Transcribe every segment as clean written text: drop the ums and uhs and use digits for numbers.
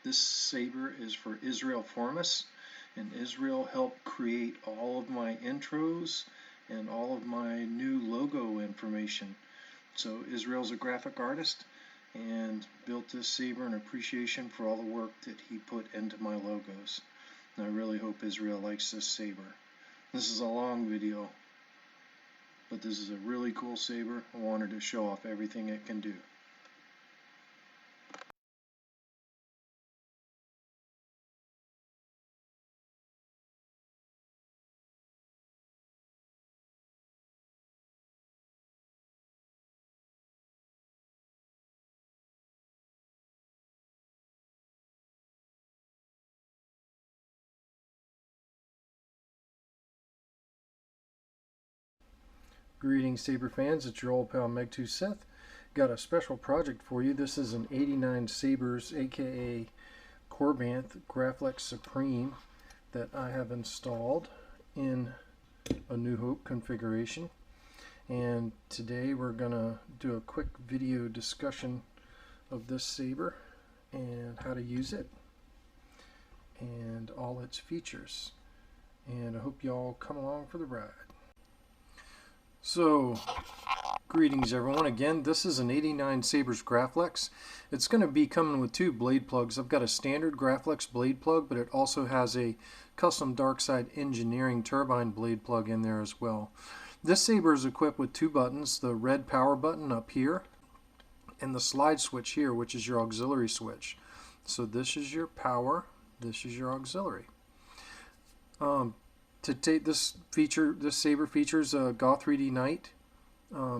This saber is for Israel Fornes, and Israel helped create all of my intros and all of my new logo information. So Israel's a graphic artist and built this saber in appreciation for all the work that he put into my logos. And I really hope Israel likes this saber. This is a long video, but this is a really cool saber. I wanted to show off everything it can do. Greetings, Saber fans. It's your old pal Megtooth Sith. Got a special project for you. This is an 89 Sabers, aka Korbanth Graflex Supreme, that I have installed in a New Hope configuration. And today we're gonna do a quick video discussion of this saber and how to use it and all its features. And I hope y'all come along for the ride. So, greetings everyone. Again, this is an 89 Sabers Graflex. It's going to be coming with two blade plugs. I've got a standard Graflex blade plug, but it also has a custom Darkside Engineering turbine blade plug in there as well. This saber is equipped with two buttons, the red power button up here and the slide switch here, which is your auxiliary switch. So this is your power, this is your auxiliary. To take this saber features a Goth3D Knight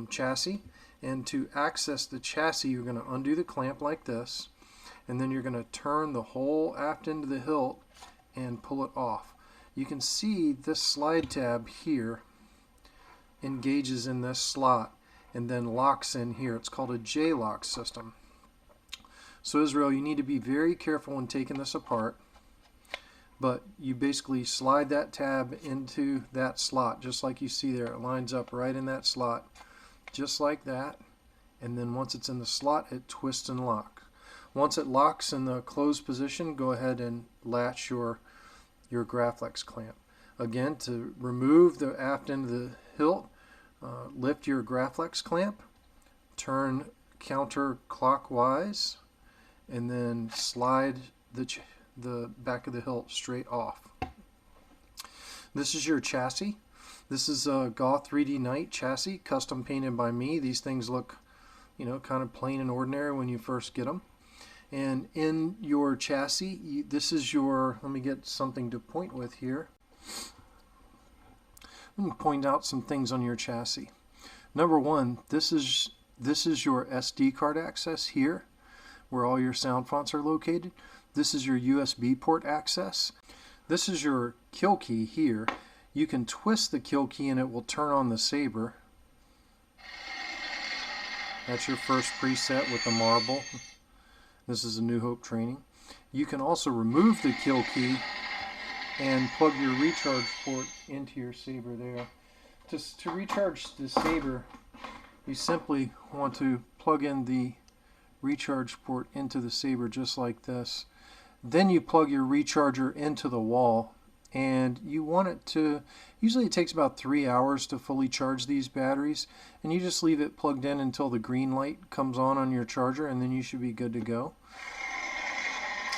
chassis, and to access the chassis you're going to undo the clamp like this, and then you're going to turn the whole aft end of the hilt and pull it off. You can see this slide tab here engages in this slot and then locks in here. It's called a J-lock system. So Israel, you need to be very careful when taking this apart. But you basically slide that tab into that slot, just like you see there. It lines up right in that slot, just like that. And then once it's in the slot, it twists and locks. Once it locks in the closed position, go ahead and latch your Graflex clamp. Again, to remove the aft end of the hilt, lift your Graflex clamp, turn counterclockwise, and then slide the back of the hilt straight off. This is your chassis. This is a Goth3D Knight chassis, custom painted by me. These things look, kind of plain and ordinary when you first get them. And in your chassis, this is your, let me get something to point with here. Let me point out some things on your chassis. Number one, this is your SD card access here, where all your sound fonts are located. This is your USB port access. This is your kill key here. You can twist the kill key and it will turn on the saber. That's your first preset with the marble. This is a New Hope training. You can also remove the kill key and plug your recharge port into your saber there. To recharge the saber, you simply want to plug in the recharge port into the saber just like this. Then you plug your recharger into the wall, and you want it to, usually it takes about 3 hours to fully charge these batteries, and you just leave it plugged in until the green light comes on your charger, and then you should be good to go.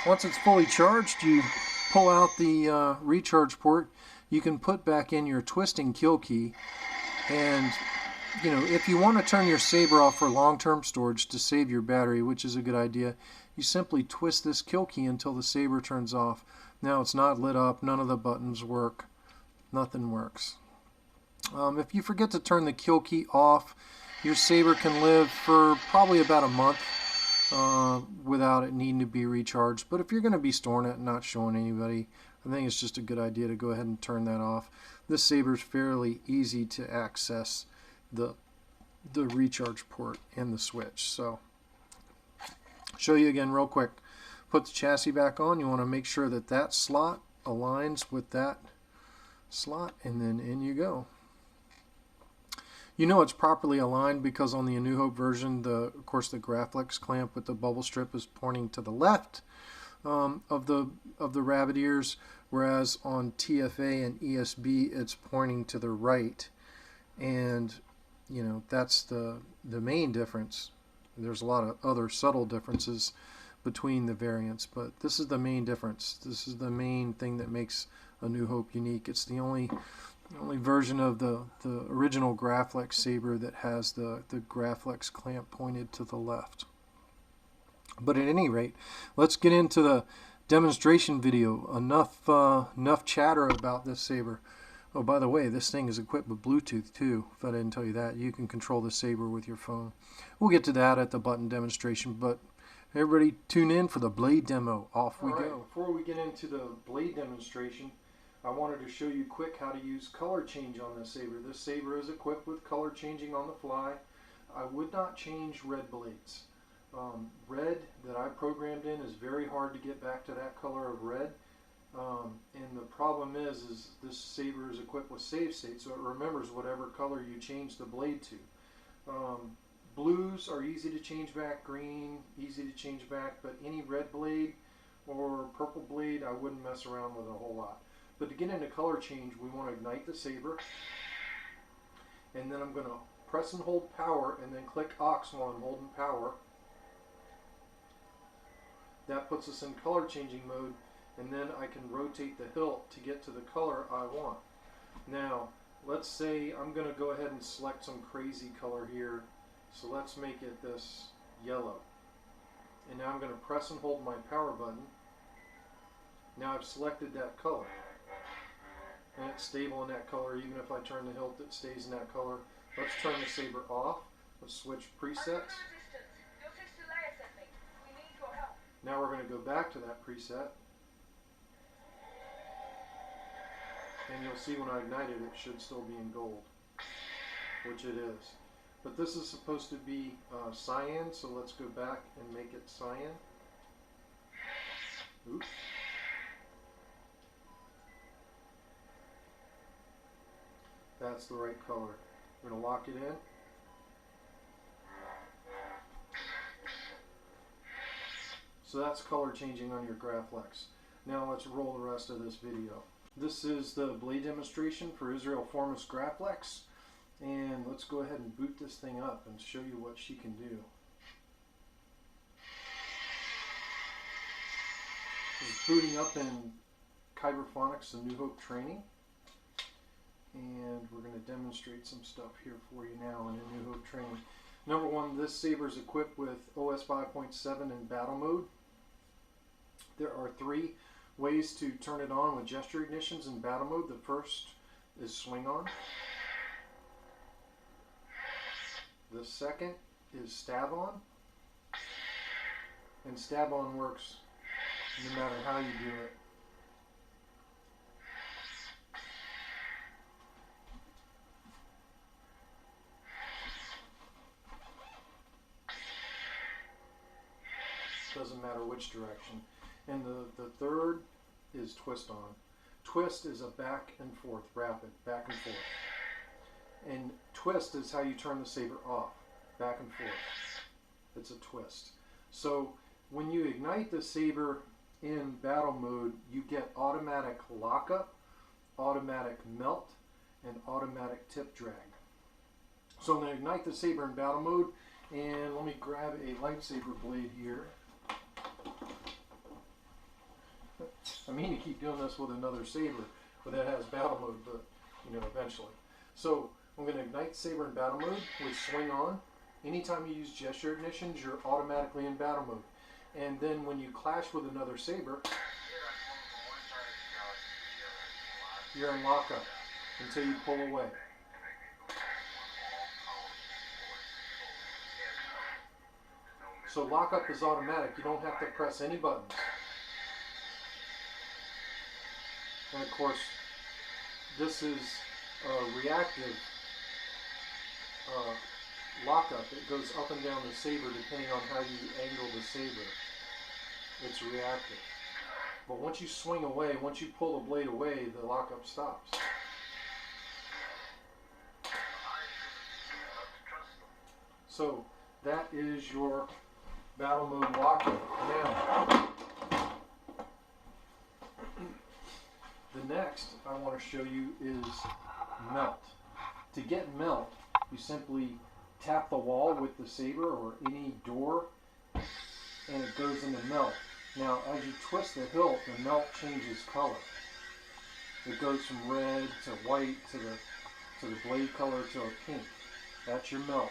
Once it's fully charged, you pull out the recharge port. You can put back in your twisting kill key, and if you want to turn your saber off for long-term storage to save your battery, which is a good idea, you simply twist this kill key until the saber turns off. Now it's not lit up, none of the buttons work, nothing works. If you forget to turn the kill key off, your saber can live for probably about a month without it needing to be recharged. But if you're going to be storing it and not showing anybody, I think it's just a good idea to go ahead and turn that off. This saber is fairly easy to access the recharge port and the switch. So show you again real quick. Put the chassis back on. You want to make sure that that slot aligns with that slot, and then in you go. You know it's properly aligned because on the A New Hope version, of course the Graflex clamp with the bubble strip is pointing to the left. of the rabbit ears, whereas on TFA and ESB it's pointing to the right, and you know, that's the main difference. There's a lot of other subtle differences between the variants, but this is the main difference. This is the main thing that makes A New Hope unique. It's the only version of the original Graflex Saber that has the Graflex clamp pointed to the left. But at any rate, let's get into the demonstration video. Enough chatter about this saber. Oh, by the way, this thing is equipped with Bluetooth too, if I didn't tell you that. You can control the saber with your phone. We'll get to that at the button demonstration, but everybody tune in for the blade demo. Off we go. Before we get into the blade demonstration, I wanted to show you quick how to use color change on this saber. This saber is equipped with color changing on the fly. I would not change red blades. Red that I programmed in is very hard to get back to that color of red. And the problem is this saber is equipped with save state, so it remembers whatever color you change the blade to. Blues are easy to change back, green, easy to change back, but any red blade or purple blade, I wouldn't mess around with a whole lot. But to get into color change, we want to ignite the saber, and then I'm going to press and hold power, and then click aux while I'm holding power. That puts us in color changing mode, and then I can rotate the hilt to get to the color I want. Now, let's say I'm going to go ahead and select some crazy color here. So let's make it this yellow. And now I'm going to press and hold my power button. Now I've selected that color. And it's stable in that color. Even if I turn the hilt, it stays in that color. Let's turn the saber off. Let's switch presets. Now we're going to go back to that preset. And you'll see when I ignite it, it should still be in gold, which it is. But this is supposed to be cyan, so let's go back and make it cyan. Oops. That's the right color. We're going to lock it in. So that's color changing on your Graflex. Now let's roll the rest of this video. This is the blade demonstration for Israel Fornes Graflex. And let's go ahead and boot this thing up and show you what she can do. It's booting up in Kyberphonic A New Hope training. And we're going to demonstrate some stuff here for you now in A New Hope training. Number one, this saber is equipped with OS 5.7 in battle mode. There are 3 ways to turn it on with gesture ignitions in battle mode. The first is swing on. The second is stab on. And stab on works no matter how you do it. Doesn't matter which direction. And the third is twist on. Twist is a back and forth, rapid, back and forth. And twist is how you turn the saber off, back and forth. It's a twist. So when you ignite the saber in battle mode, you get automatic lockup, automatic melt, and automatic tip drag. So I'm going to ignite the saber in battle mode, and let me grab a lightsaber blade here. I mean to keep doing this with another saber, but that has battle mode, but you know, eventually. So I'm going to ignite saber in battle mode with swing on. Anytime you use gesture ignitions, you're automatically in battle mode. And then when you clash with another saber, you're in lockup until you pull away. So lockup is automatic. You don't have to press any buttons. And of course, this is reactive lockup. It goes up and down the saber depending on how you angle the saber. It's reactive. But once you swing away, once you pull the blade away, the lockup stops. So that is your battle mode lockup. Now, next I want to show you is melt. To get melt, you simply tap the wall with the saber or any door and it goes into melt. Now as you twist the hilt, the melt changes color. It goes from red to white to the blade color to a pink. That's your melt.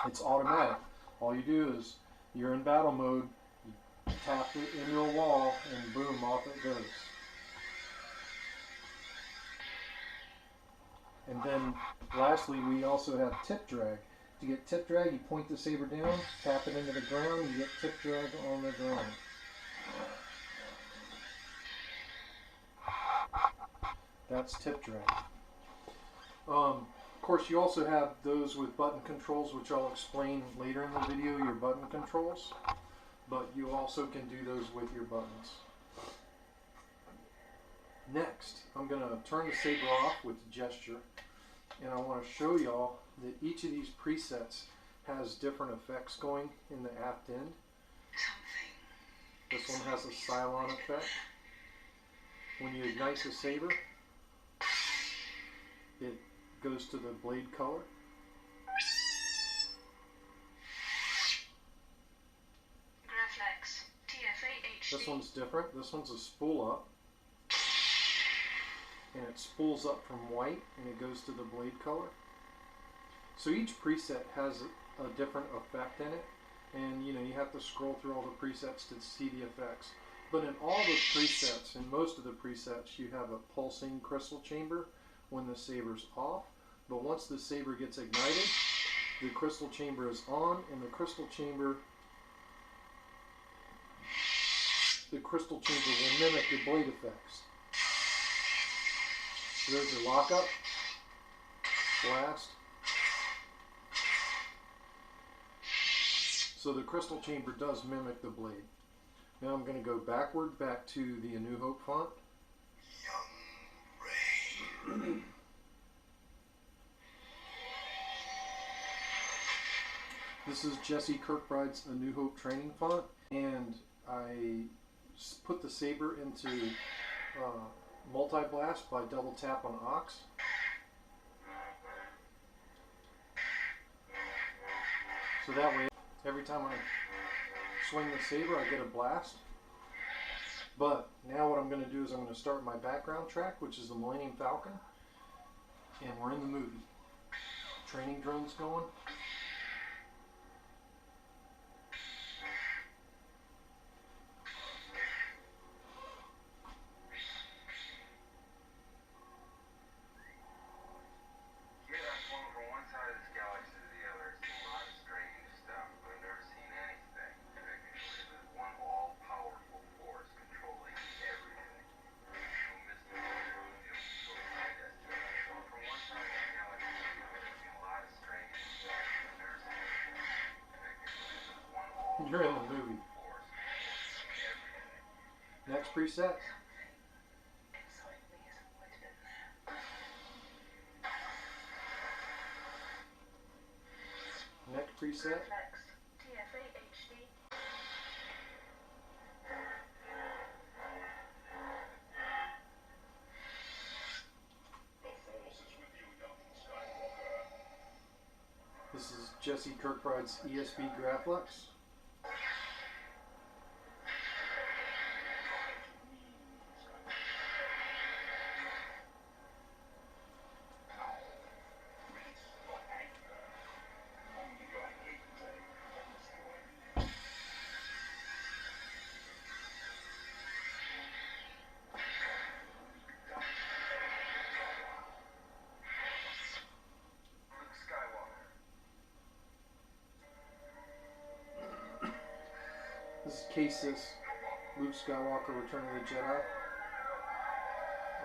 It's automatic. All you do is you're in battle mode, you tap it into a wall and boom, off it goes. And then lastly, we also have tip drag. To get tip drag, you point the saber down, tap it into the ground, you get tip drag on the ground. That's tip drag. Of course, you also have those with button controls, which I'll explain later in the video, your button controls. But you also can do those with your buttons. Next, I'm going to turn the saber off with the gesture. And I want to show y'all that each of these presets has different effects going in the aft end. This one has a Cylon effect. When you ignite the saber, it goes to the blade color. Graflex TFA This one's different. This one's a spool up. And it spools up from white and it goes to the blade color. So each preset has a different effect in it. And you know, you have to scroll through all the presets to see the effects. But in all the presets, in most of the presets, you have a pulsing crystal chamber when the saber's off. But once the saber gets ignited, the crystal chamber is on, and the crystal chamber will mimic the blade effects. So there's your lockup, blast. So the crystal chamber does mimic the blade. Now I'm going to go backward back to the A New Hope font. This is Jesse Kirkbride's A New Hope training font, and I put the saber into Multiblast by double tap on Ox. So that way, every time I swing the saber, I get a blast. But now what I'm going to do is I'm going to start my background track, which is the Millennium Falcon, and we're in the movie. Training drone's going. You're in the movie. Next preset. Next preset. This is Jesse Kirkbride's ESP Graflex. This is Casis, Luke Skywalker, Return of the Jedi.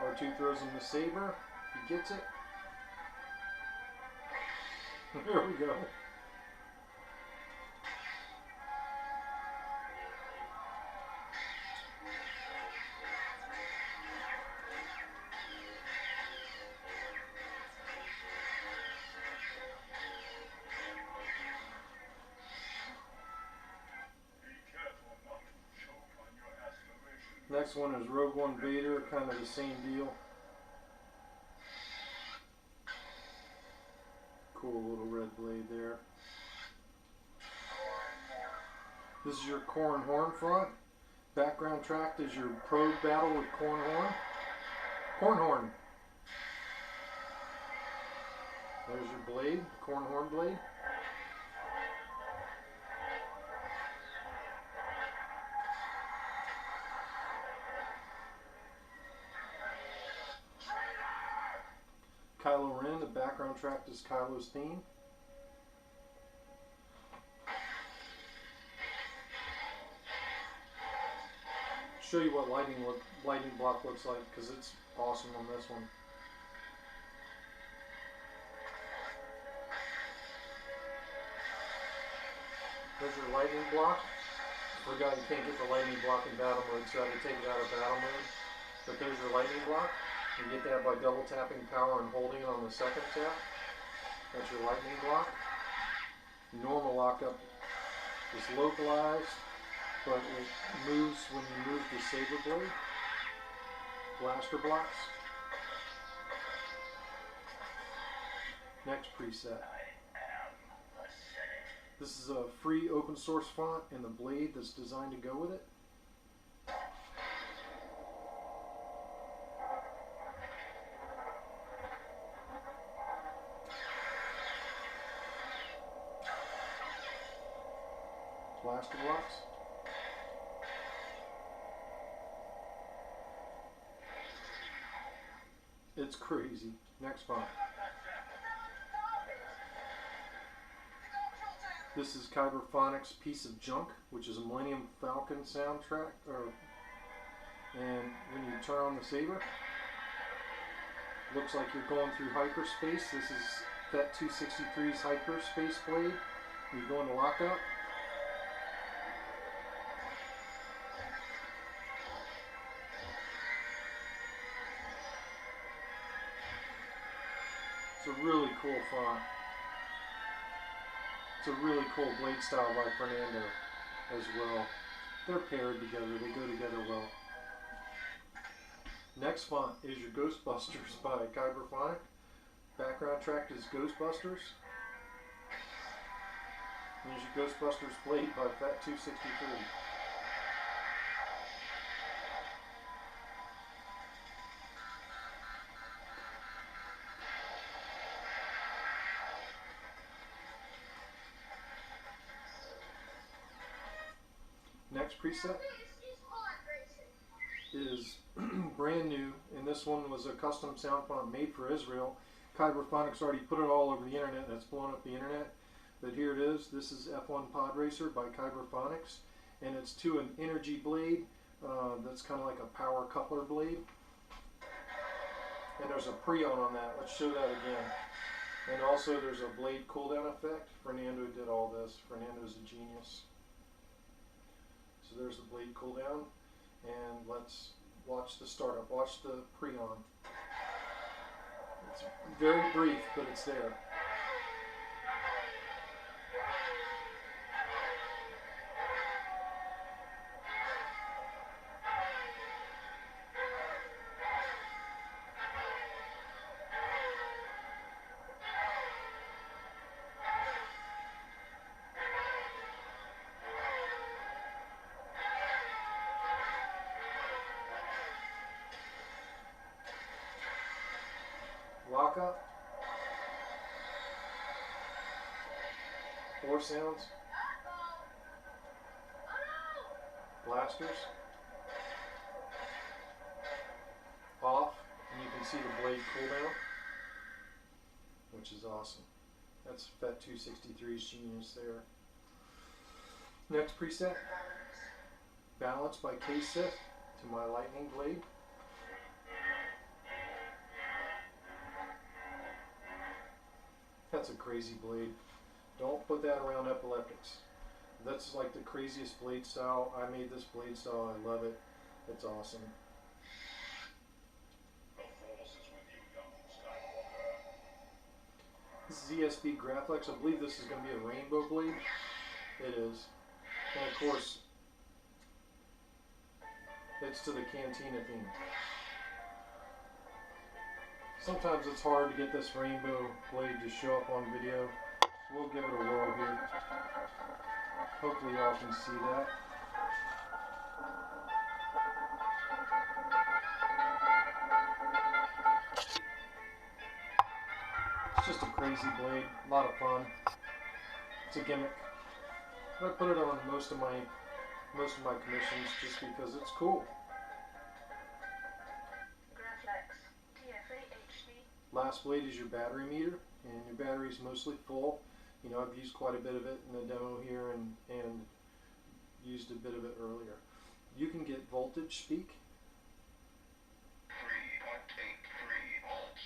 R2 throws him the saber. He gets it. Here we go. Next one is Rogue One Vader, kind of the same deal. Cool little red blade there. This is your Corn Horn font. Background track is your probe battle with Corn Horn. Corn Horn. There's your blade, Corn Horn blade. Kylo Ren, the background track is Kylo's theme. Show you what lightning block looks like, because it's awesome on this one. There's your lightning block. Forgot you can't get the lightning block in battle mode, so I had to take it out of battle mode. But there's your lightning block. You get that by double tapping power and holding it on the second tap. That's your lightning block. Normal lockup is localized, but it moves when you move the saber blade. Blaster blocks. Next preset. This is a free open source font and the blade that's designed to go with it. Blaster blocks. It's crazy. Next font. This is Kyberphonic's Piece of Junk, which is a Millennium Falcon soundtrack. And when you turn on the Saber, looks like you're going through hyperspace. This is FET 263's Hyperspace blade. You go into lockup. It's a really cool font. It's a really cool blade style by Fernando as well. They're paired together, they go together well. Next font is your Ghostbusters by Kyberphonic. Background track is Ghostbusters. Here's your Ghostbusters blade by FET 263. Next preset is brand new, and this one was a custom sound font made for Israel. Kyberphonic's already put it all over the internet, and it's blown up the internet. But here it is. This is F1 Pod Racer by Kyberphonics, and it's to an energy blade that's kind of like a power coupler blade. And there's a pre-on on that. Let's show that again. And also there's a blade cooldown effect. Fernando did all this. Fernando's a genius. So there's the blade cooldown, and let's watch the startup. Watch the pre-on. It's very brief, but it's there. Lockup, four sounds, blasters, off, and you can see the blade cooldown, which is awesome. That's FET 263's genius there. Next preset, Balance by Sith to my lightning blade. That's a crazy blade. Don't put that around epileptics. That's like the craziest blade style. I made this blade style. I love it. It's awesome. This is ESP Graflex. I believe this is going to be a rainbow blade. It is. And of course, It's to the Cantina theme. Sometimes it's hard to get this rainbow blade to show up on video. We'll give it a whirl here. Hopefully y'all can see that. It's just a crazy blade, a lot of fun. It's a gimmick. I put it on most of my commissions just because it's cool. Graflex TFA Last blade is your battery meter, and your battery is mostly full. You know, I've used quite a bit of it in the demo here and used a bit of it earlier. You can get voltage speak. 3.83 volts.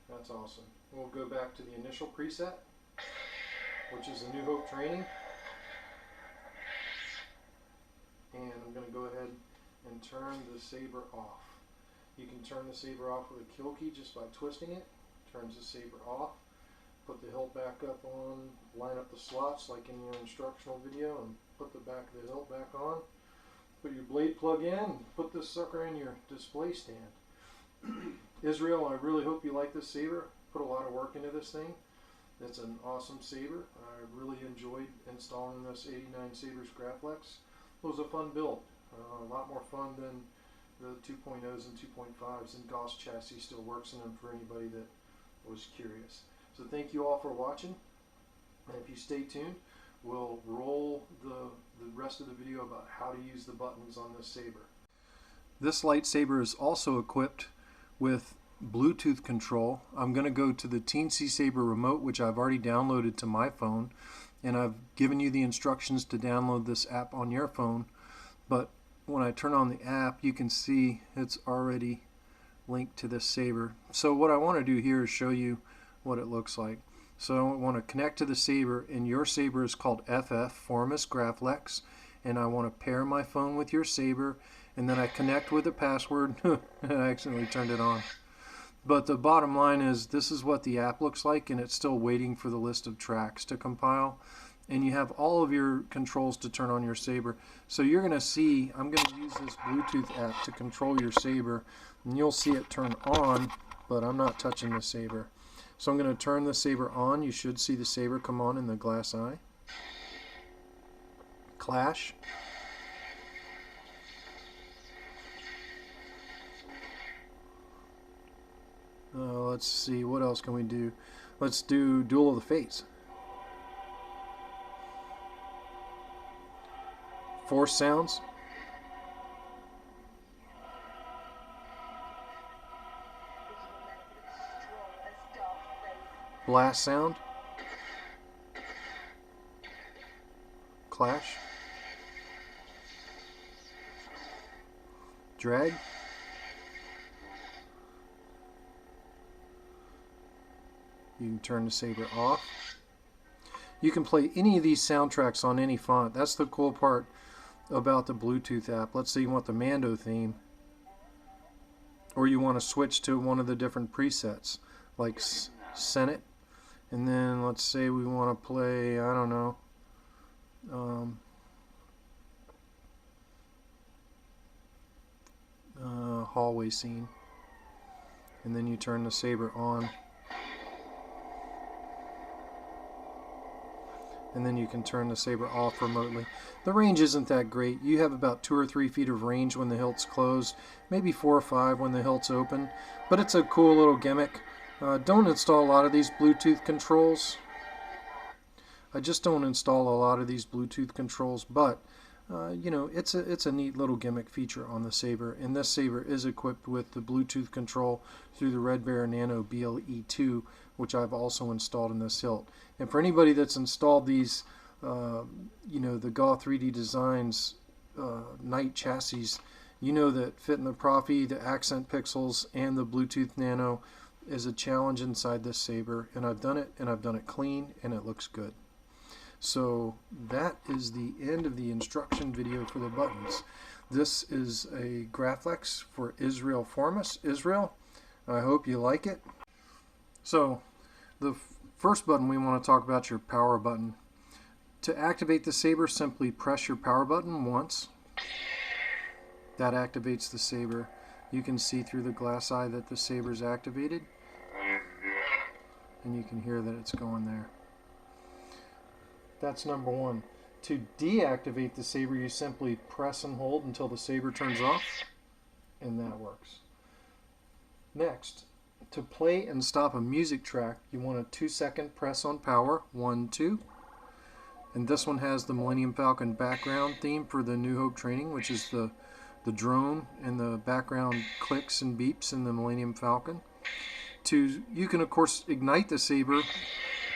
That's awesome. We'll go back to the initial preset, which is a New Hope training. And I'm going to go ahead and turn the saber off. You can turn the saber off with a kill key just by twisting it. Turns the saber off. Put the hilt back up on, line up the slots like in your instructional video, and put the back of the hilt back on. Put your blade plug in, and put this sucker in your display stand. Israel, I really hope you like this saber. Put a lot of work into this thing. It's an awesome saber. I really enjoyed installing this 89 Sabers Graflex. It was a fun build. A lot more fun than the 2.0s and 2.5s, and Goth chassis still works in them for anybody that was curious. So thank you all for watching, and if you stay tuned, we'll roll the rest of the video about how to use the buttons on this saber. This lightsaber is also equipped with Bluetooth control. I'm going to go to the Teensy Saber remote, which I've already downloaded to my phone, and I've given you the instructions to download this app on your phone. But when I turn on the app, you can see it's already linked to this saber. So what I want to do here is show you what it looks like. So I want to connect to the saber, and your saber is called FF, Fornes Graflex, and I want to pair my phone with your saber, and then I connect with a password, and I accidentally turned it on. But the bottom line is, this is what the app looks like, and it's still waiting for the list of tracks to compile. And you have all of your controls to turn on your saber. So you're going to see, I'm going to use this Bluetooth app to control your saber, and you'll see it turn on, but I'm not touching the saber. So I'm going to turn the saber on. You should see the saber come on in the glass eye. Clash. Let's see, what else can we do? Let's do Duel of the Fates. Force sounds. Blast sound. Clash. Drag. You can turn the saber off. You can play any of these soundtracks on any font. That's the cool part about the Bluetooth app. Let's say you want the Mando theme, or you want to switch to one of the different presets like Senate, and then let's say we want to play, I don't know, hallway scene, and then you turn the saber on, and then you can turn the saber off remotely. The range isn't that great. You have about 2 or 3 feet of range when the hilt's closed, maybe 4 or 5 when the hilt's open, but it's a cool little gimmick. Don't install a lot of these Bluetooth controls. I just don't install a lot of these Bluetooth controls, but you know, it's a neat little gimmick feature on the saber, and this saber is equipped with the Bluetooth control through the Red Bear Nano BLE2, which I've also installed in this hilt. And for anybody that's installed these, you know, the Goth3D Designs Knight Chassis, you know that fitting the Proffie, the accent pixels, and the Bluetooth Nano is a challenge inside this saber, and I've done it, and I've done it clean, and it looks good. So that is the end of the instruction video for the buttons. This is a Graflex for Israel Fornes. Israel, I hope you like it. So the first button we want to talk about, your power button. To activate the saber, simply press your power button once. That activates the saber. You can see through the glass eye that the saber is activated, and you can hear that it's going there. That's number one. To deactivate the saber, you simply press and hold until the saber turns off, and that works. Next, to play and stop a music track, you want a 2-second press on power, 1, 2. And this one has the Millennium Falcon background theme for the New Hope training, which is the drone and the background clicks and beeps in the Millennium Falcon. You can of course ignite the saber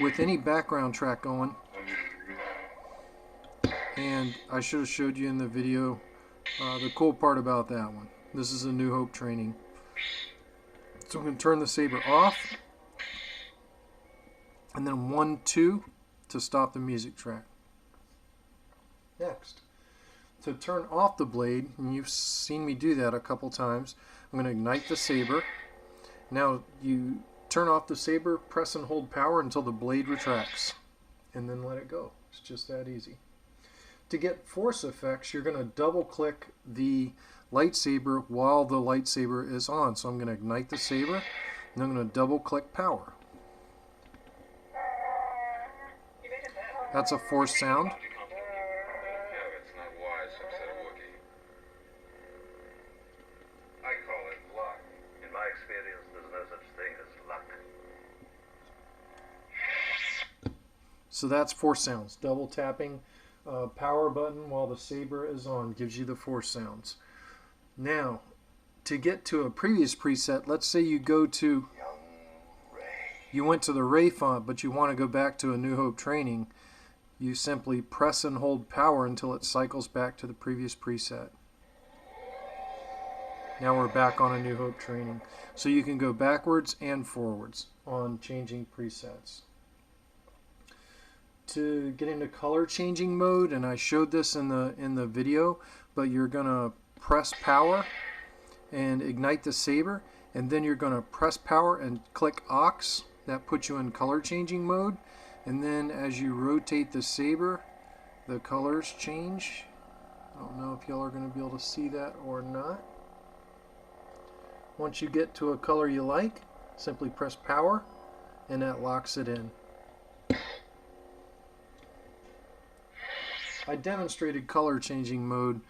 with any background track going. And I should have showed you in the video the cool part about that one. This is a New Hope training. So I'm going to turn the saber off, and then 1, 2 to stop the music track. Next, to turn off the blade, and you've seen me do that a couple times, I'm going to ignite the saber. Now you turn off the saber, press and hold power until the blade retracts, and then let it go. It's just that easy. To get force effects, you're going to double click the lightsaber while the lightsaber is on. So I'm going to ignite the saber, and I'm going to double click power. That's a force sound. I call it luck. In my experience, there's no such thing as luck. So that's force sounds. Double tapping power button while the saber is on gives you the force sounds. Now, to get to a previous preset, let's say you went to the Ray font, but you want to go back to a New Hope training. You simply press and hold power until it cycles back to the previous preset. Now we're back on a New Hope training. So you can go backwards and forwards on changing presets. To get into color changing mode, and I showed this in the video, but you're going to press power and ignite the saber, and then you're going to press power and click aux. That puts you in color changing mode, and then as you rotate the saber, the colors change. I don't know if y'all are going to be able to see that or not. Once you get to a color you like, simply press power, and that locks it in. I demonstrated color changing mode.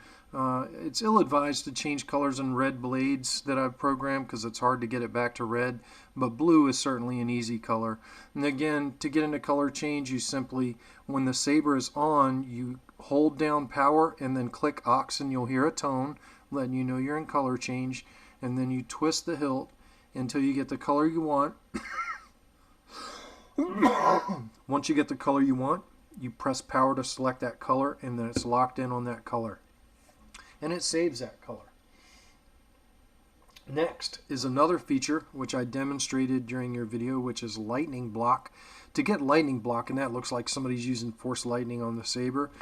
It's ill-advised to change colors in red blades that I've programmed because it's hard to get it back to red, but blue is certainly an easy color. And again, to get into color change, you simply, when the saber is on, you hold down power and then click aux, and you'll hear a tone letting you know you're in color change, and then you twist the hilt until you get the color you want. Once you get the color you want, you press power to select that color, and then it's locked in on that color. And it saves that color. Next is another feature which I demonstrated during your video, which is lightning block. To get lightning block, and that looks like somebody's using force lightning on the saber.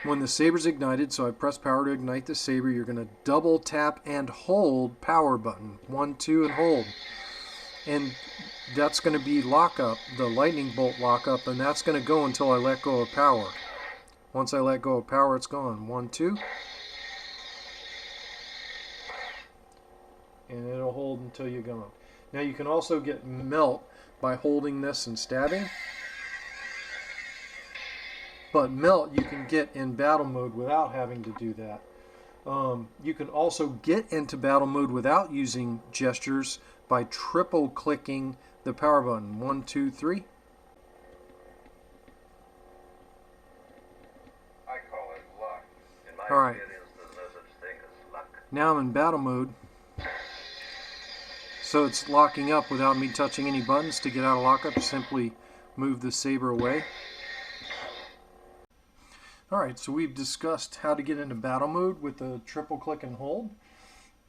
When the saber's ignited, so I press power to ignite the saber, you're going to double tap and hold power button. 1, 2, and hold. And that's going to be lockup, the lightning bolt lockup, and that's going to go until I let go of power. Once I let go of power, it's gone. 1, 2. And it'll hold until you're gone. Now you can also get melt by holding this and stabbing. But melt you can get in battle mode without having to do that. You can also get into battle mode without using gestures by triple clicking the power button. 1, 2, 3. I call it luck. In my All right. experience, there's no such thing as luck. Now I'm in battle mode. So it's locking up without me touching any buttons. To get out of lockup, simply move the saber away. Alright, so we've discussed how to get into battle mode with the triple click and hold.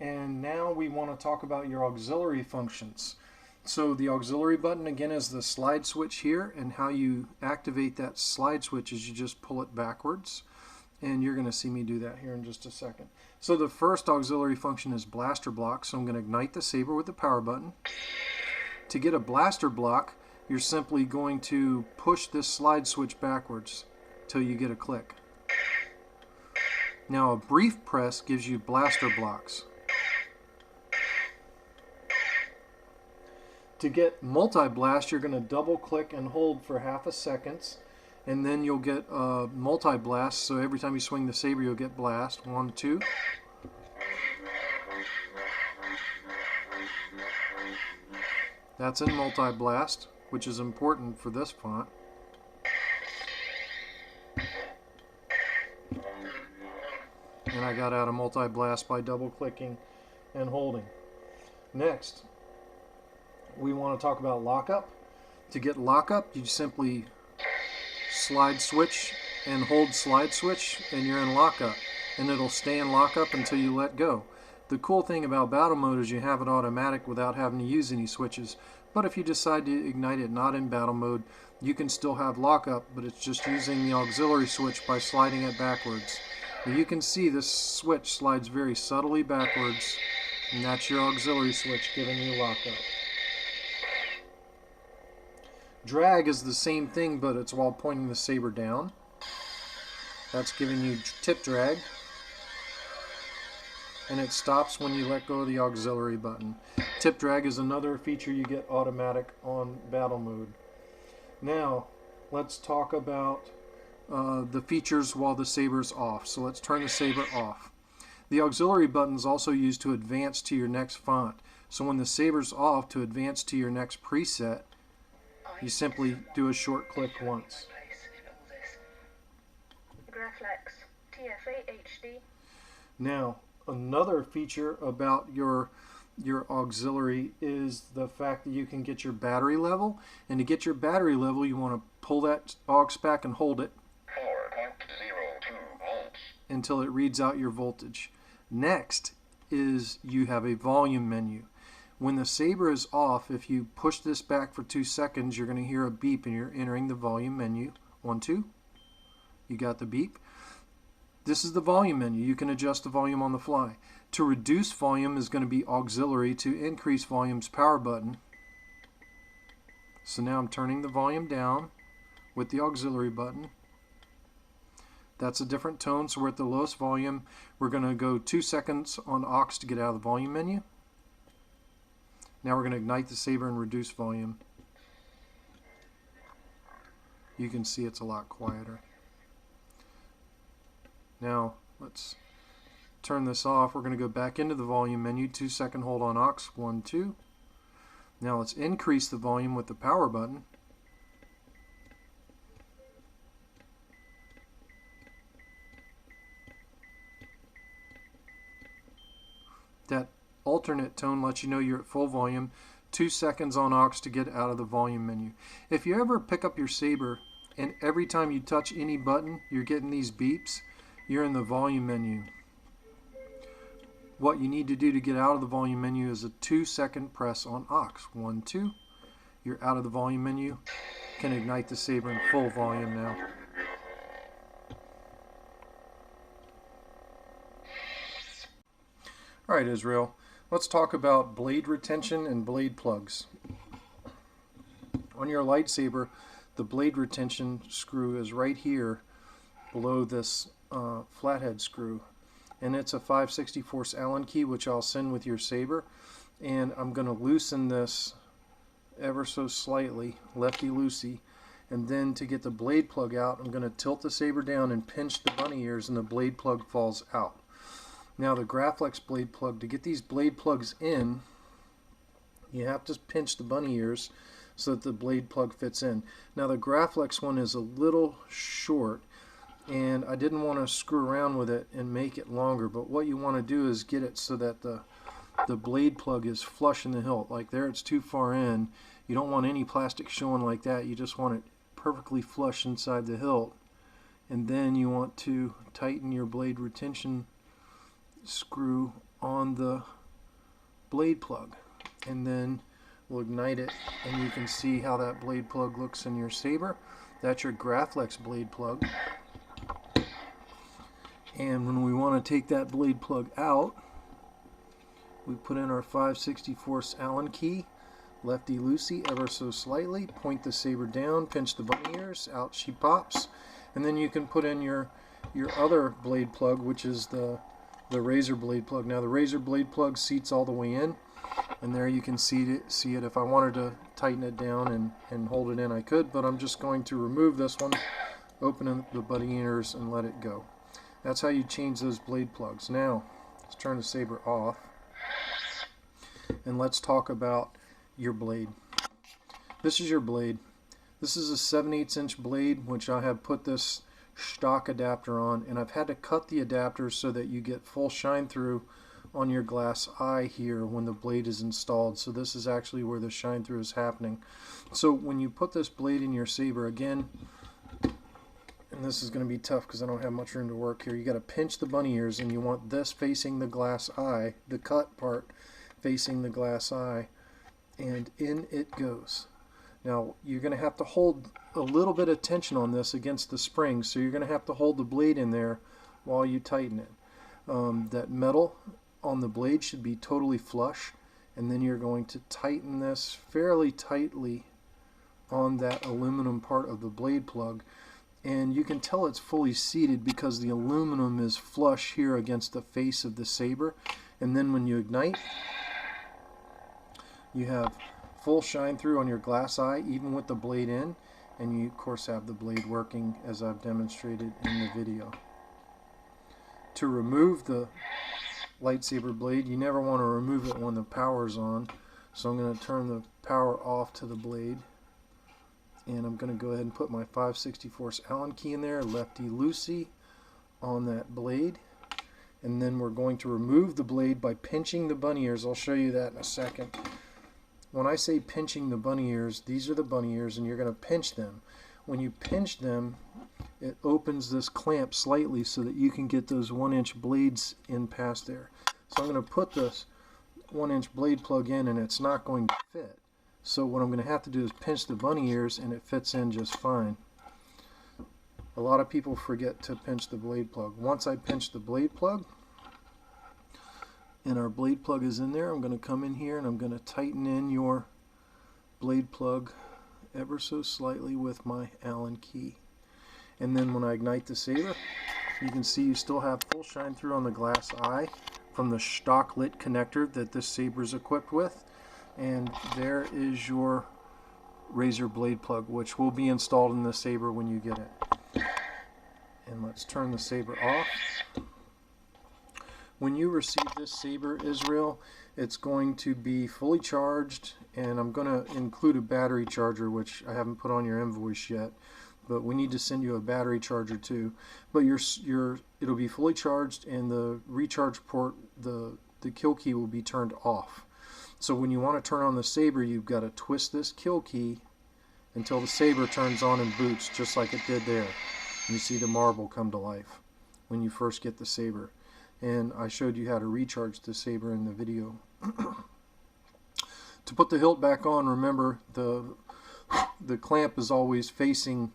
And now we want to talk about your auxiliary functions. So the auxiliary button again is the slide switch here, and how you activate that slide switch is you just pull it backwards. And you're going to see me do that here in just a second. So the first auxiliary function is blaster block, so I'm going to ignite the saber with the power button. To get a blaster block, you're simply going to push this slide switch backwards till you get a click. Now a brief press gives you blaster blocks. To get multi-blast, you're going to double click and hold for half a second, and then you'll get multi-blast, so every time you swing the saber you'll get blast. 1, 2. That's in multi-blast, which is important for this font. And I got out of multi-blast by double clicking and holding. Next, we want to talk about lockup. To get lockup, you simply slide switch and hold slide switch and you're in lockup, and it'll stay in lockup until you let go. The cool thing about battle mode is you have it automatic without having to use any switches, but if you decide to ignite it not in battle mode, you can still have lockup, but it's just using the auxiliary switch by sliding it backwards. Now you can see this switch slides very subtly backwards, and that's your auxiliary switch giving you lockup. Drag is the same thing, but it's while pointing the saber down. That's giving you tip drag. And it stops when you let go of the auxiliary button. Tip drag is another feature you get automatic on battle mode. Now, let's talk about the features while the saber's off. So let's turn the saber off. The auxiliary button is also used to advance to your next font. So when the saber's off, to advance to your next preset, you simply do a short click once. Graflex TFA HD. Now, another feature about your auxiliary is the fact that you can get your battery level. And to get your battery level, you want to pull that aux back and hold it 4.02 volts. until it reads out your voltage. Next is you have a volume menu. When the saber is off, if you push this back for 2 seconds, you're going to hear a beep and you're entering the volume menu. 1, 2. You got the beep. This is the volume menu. You can adjust the volume on the fly. To reduce volume is going to be auxiliary. To increase volume's power button. So now I'm turning the volume down with the auxiliary button. That's a different tone, so we're at the lowest volume. We're going to go 2 seconds on aux to get out of the volume menu. Now we're going to ignite the saber and reduce volume. You can see it's a lot quieter. Now let's turn this off. We're going to go back into the volume menu. 2 second hold on aux. 1, 2. Now let's increase the volume with the power button. That alternate tone lets you know you're at full volume. 2 seconds on aux to get out of the volume menu. If you ever pick up your saber and every time you touch any button you're getting these beeps, you're in the volume menu. What you need to do to get out of the volume menu is a 2 second press on aux. 1, 2. You're out of the volume menu. Can ignite the saber in full volume now. Alright, Israel. Let's talk about blade retention and blade plugs. On your lightsaber, the blade retention screw is right here below this flathead screw. And it's a 5/64 Allen key, which I'll send with your saber. And I'm going to loosen this ever so slightly, lefty-loosey. And then to get the blade plug out, I'm going to tilt the saber down and pinch the bunny ears, and the blade plug falls out. Now the Graflex blade plug, to get these blade plugs in, you have to pinch the bunny ears so that the blade plug fits in. Now the Graflex one is a little short, and I didn't want to screw around with it and make it longer, but what you want to do is get it so that the blade plug is flush in the hilt. Like there, it's too far in. You don't want any plastic showing like that. You just want it perfectly flush inside the hilt. And then you want to tighten your blade retention screw on the blade plug, and then we'll ignite it, and you can see how that blade plug looks in your saber. That's your Graflex blade plug. And when we want to take that blade plug out, we put in our 5/64 Allen key, lefty-loosey ever so slightly, point the saber down, pinch the bunny ears, out she pops, and then you can put in your your other blade plug, which is the razor blade plug. Now the razor blade plug seats all the way in, and there you can see it. If I wanted to tighten it down and hold it in, I could, but I'm just going to remove this one, open the buddy ears, and let it go. That's how you change those blade plugs. Now let's turn the Saber off, and let's talk about your blade. This is your blade. This is a 7/8 inch blade, which I have put this Shtok adapter on, and I've had to cut the adapter so that you get full shine through on your glass eye here when the blade is installed. So this is actually where the shine through is happening. So when you put this blade in your Saber, again, and this is going to be tough because I don't have much room to work here, you got to pinch the bunny ears, and you want this facing the glass eye, the cut part facing the glass eye, and in it goes. Now you're going to have to hold a little bit of tension on this against the spring, so you're going to have to hold the blade in there while you tighten it. That metal on the blade should be totally flush, and then you're going to tighten this fairly tightly on that aluminum part of the blade plug, and you can tell it's fully seated because the aluminum is flush here against the face of the Saber. And then when you ignite, you have full shine through on your glass eye, even with the blade in, and you of course have the blade working as I've demonstrated in the video. To remove the lightsaber blade, you never want to remove it when the power's on, so I'm going to turn the power off to the blade, and I'm going to go ahead and put my 5/64 Allen key in there, lefty loosey on that blade, and then we're going to remove the blade by pinching the bunny ears. I'll show you that in a second. When I say pinching the bunny ears, these are the bunny ears, and you're going to pinch them. When you pinch them, it opens this clamp slightly so that you can get those 1-inch blades in past there. So I'm going to put this 1-inch blade plug in, and it's not going to fit. So what I'm going to have to do is pinch the bunny ears, and it fits in just fine. A lot of people forget to pinch the blade plug. Once I pinch the blade plug, and our blade plug is in there, I'm going to come in here and I'm going to tighten in your blade plug ever so slightly with my Allen key. And then when I ignite the Saber, you can see you still have full shine through on the glass eye from the Shtok Lit Connector that this Saber is equipped with. And there is your razor blade plug, which will be installed in the Saber when you get it. And let's turn the Saber off. When you receive this Saber, Israel, it's going to be fully charged, and I'm going to include a battery charger, which I haven't put on your invoice yet, but we need to send you a battery charger too. But it'll be fully charged, and the recharge port, the kill key will be turned off. So when you want to turn on the Saber, you've got to twist this kill key until the Saber turns on and boots, just like it did there. You see the marble come to life when you first get the Saber. And I showed you how to recharge the Saber in the video. To put the hilt back on, remember the clamp is always facing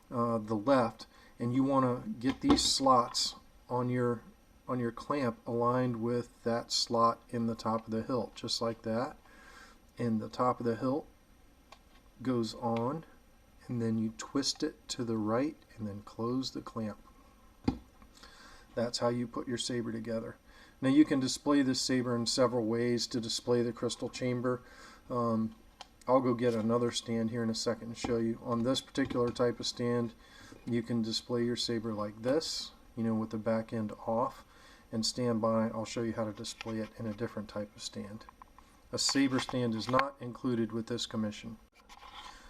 the left, and you want to get these slots on your clamp aligned with that slot in the top of the hilt, just like that. And the top of the hilt goes on, and then you twist it to the right and then close the clamp. That's how you put your Saber together. Now you can display this Saber in several ways to display the crystal chamber. I'll go get another stand here in a second and show you. On this particular type of stand, you can display your Saber like this, with the back end off, and stand by. I'll show you how to display it in a different type of stand. A Saber stand is not included with this commission.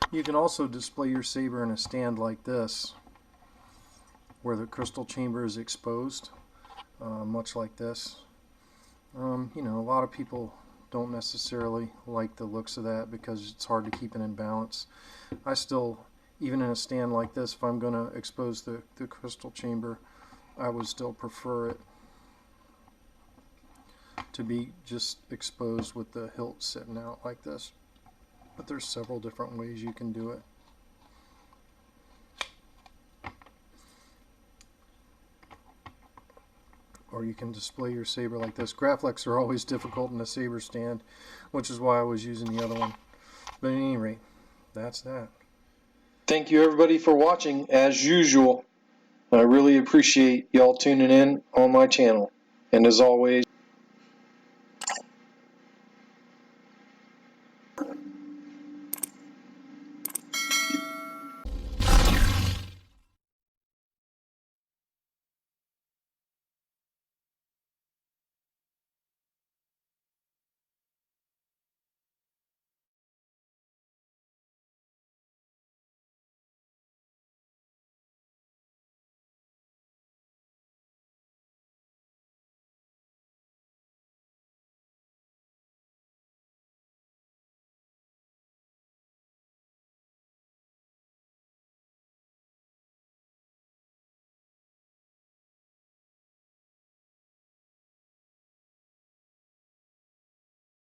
You can also display your Saber in a stand like this, where the crystal chamber is exposed, much like this. A lot of people don't necessarily like the looks of that because it's hard to keep it in balance. I still, even in a stand like this, if I'm going to expose the crystal chamber, I would still prefer it to be just exposed with the hilt sitting out like this. But there's several different ways you can do it. Or you can display your Saber like this. Graflex are always difficult in a Saber stand, which is why I was using the other one. But at any rate, that's that. Thank you everybody for watching, as usual. I really appreciate y'all tuning in on my channel. And as always,